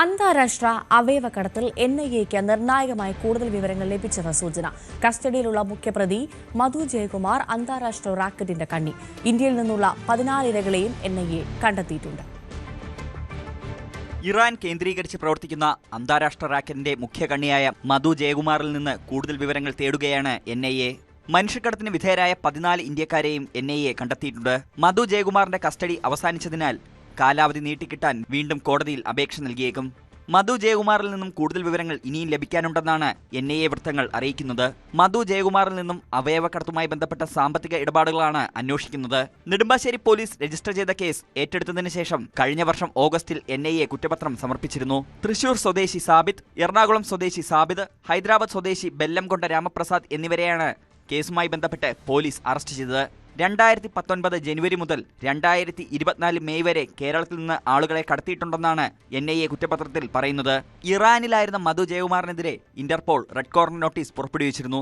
അന്താരാഷ്ട്ര അവയവക്കടത്തിൽ NIAക്ക് നിർണായകമായി കൂടുതൽ വിവരങ്ങൾ ലഭിച്ചെന്ന സൂചന. കസ്റ്റഡിയിലുള്ള മുഖ്യപ്രതി മധു ജയകുമാർ അന്താരാഷ്ട്ര റാക്കറ്റിന്റെ കണ്ണി. ഇന്ത്യയിൽ നിന്നുള്ള 14 ഇരകളെയും NIA കണ്ടെത്തിയിട്ടുണ്ട്. ഇറാൻ കേന്ദ്രീകരിച്ച് പ്രവർത്തിക്കുന്ന അന്താരാഷ്ട്ര റാക്കറ്റിന്റെ മുഖ്യ കണ്ണിയായ മധു ജയകുമാറിൽ നിന്ന് കൂടുതൽ വിവരങ്ങൾ തേടുകയാണ് NIA. മനുഷ്യക്കടത്തിന് വിധേയരായ 14 ഇന്ത്യക്കാരെയും NIA കണ്ടെത്തിയിട്ടുണ്ട്. മധു ജയകുമാറിന്റെ കസ്റ്റഡി അവസാനിച്ചതിനാൽ കാലാവധി നീട്ടിക്കിട്ടാൻ വീണ്ടും കോടതിയിൽ അപേക്ഷ നൽകിയേക്കും. മധു ജയകുമാറിൽ നിന്നും കൂടുതൽ വിവരങ്ങൾ ഇനിയും ലഭിക്കാനുണ്ടെന്നാണ് NIA വൃത്തങ്ങൾ അറിയിക്കുന്നത്. മധു ജയകുമാറിൽ നിന്നും അവയവക്കടത്തുമായി ബന്ധപ്പെട്ട സാമ്പത്തിക ഇടപാടുകളാണ് അന്വേഷിക്കുന്നത്. നെടുമ്പാശ്ശേരി പോലീസ് രജിസ്റ്റർ ചെയ്ത കേസ് ഏറ്റെടുത്തതിന് ശേഷം കഴിഞ്ഞ വർഷം ഓഗസ്റ്റിൽ NIA കുറ്റപത്രം സമർപ്പിച്ചിരുന്നു. തൃശൂർ സ്വദേശി സാബിത്, എറണാകുളം സ്വദേശി സാബിത്, ഹൈദരാബാദ് സ്വദേശി ബെല്ലംകൊണ്ട രാമപ്രസാദ് എന്നിവരെയാണ് കേസുമായി ബന്ധപ്പെട്ട് പോലീസ് അറസ്റ്റ് ചെയ്തത്. 2019 ജനുവരി മുതൽ 2024 മെയ് വരെ കേരളത്തിൽ നിന്ന് ആളുകളെ കടത്തിയിട്ടുണ്ടെന്നാണ് NIA കുറ്റപത്രത്തിൽ പറയുന്നത്. ഇറാനിലായിരുന്ന മധു ജയകുമാറിനെതിരെ ഇന്റർപോൾ റെഡ് കോർണർ നോട്ടീസ് പുറപ്പെടുവിച്ചിരുന്നു.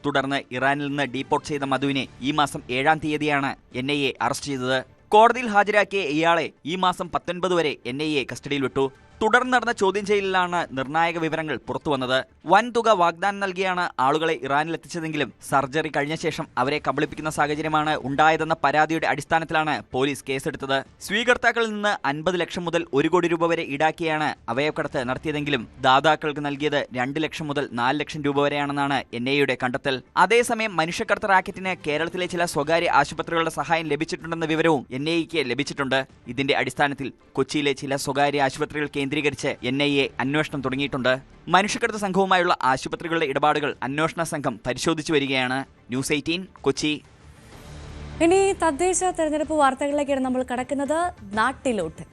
തുടർന്ന് ഇറാനിൽ നിന്ന് ഡീപ്പോർട്ട് ചെയ്ത മധുവിനെ ഈ മാസം 7-ാം തീയതിയാണ് NIA അറസ്റ്റ് ചെയ്തത്. കോടതിയിൽ ഹാജരാക്കിയ ഇയാളെ ഈ മാസം 19 വരെ NIA കസ്റ്റഡിയിൽ വിട്ടു. തുടർന്ന് നടന്ന ചോദ്യം ചെയ്യലിലാണ് നിർണായക വിവരങ്ങൾ പുറത്തുവന്നത്. വൻതുക വാഗ്ദാനം നൽകിയാണ് ആളുകളെ ഇറാനിലെത്തിച്ചതെങ്കിലും സർജറി കഴിഞ്ഞ ശേഷം അവരെ കബളിപ്പിക്കുന്ന സാഹചര്യമാണ് ഉണ്ടായതെന്ന പരാതിയുടെ അടിസ്ഥാനത്തിലാണ് പോലീസ് കേസെടുത്തത്. സ്വീകർത്താക്കളിൽ നിന്ന് 50 ലക്ഷം മുതൽ 1 കോടി രൂപ വരെ ഈടാക്കിയാണ് അവയവക്കടത്ത് നടത്തിയതെങ്കിലും ദാതാക്കൾക്ക് നൽകിയത് 2 ലക്ഷം മുതൽ 4 ലക്ഷം രൂപ വരെയാണെന്നാണ് NIAയുടെ കണ്ടെത്തൽ. അതേസമയം മനുഷ്യക്കടത്ത് റാക്കറ്റിന് കേരളത്തിലെ ചില സ്വകാര്യ ആശുപത്രികളുടെ സഹായം ലഭിച്ചിട്ടുണ്ടെന്ന വിവരവും NIAക്ക് ലഭിച്ചിട്ടുണ്ട്. ഇതിന്റെ അടിസ്ഥാനത്തിൽ കൊച്ചിയിലെ ചില സ്വകാര്യ ആശുപത്രികൾ കേന്ദ്രീകരിച്ച് NIA അന്വേഷണം തുടങ്ങിയിട്ടുണ്ട്. മനുഷ്യക്കടത്ത് സംഘവുമായുള്ള ആശുപത്രികളുടെ ഇടപാടുകൾ അന്വേഷണ സംഘം പരിശോധിച്ചു വരികയാണ്. ന്യൂസ് 18 കൊച്ചി. ഇനി തദ്ദേശ തെരഞ്ഞെടുപ്പ് വാർത്തകളിലേക്കാണ് നമ്മൾ കടക്കുന്നത്. നാട്ടിലോട്ട്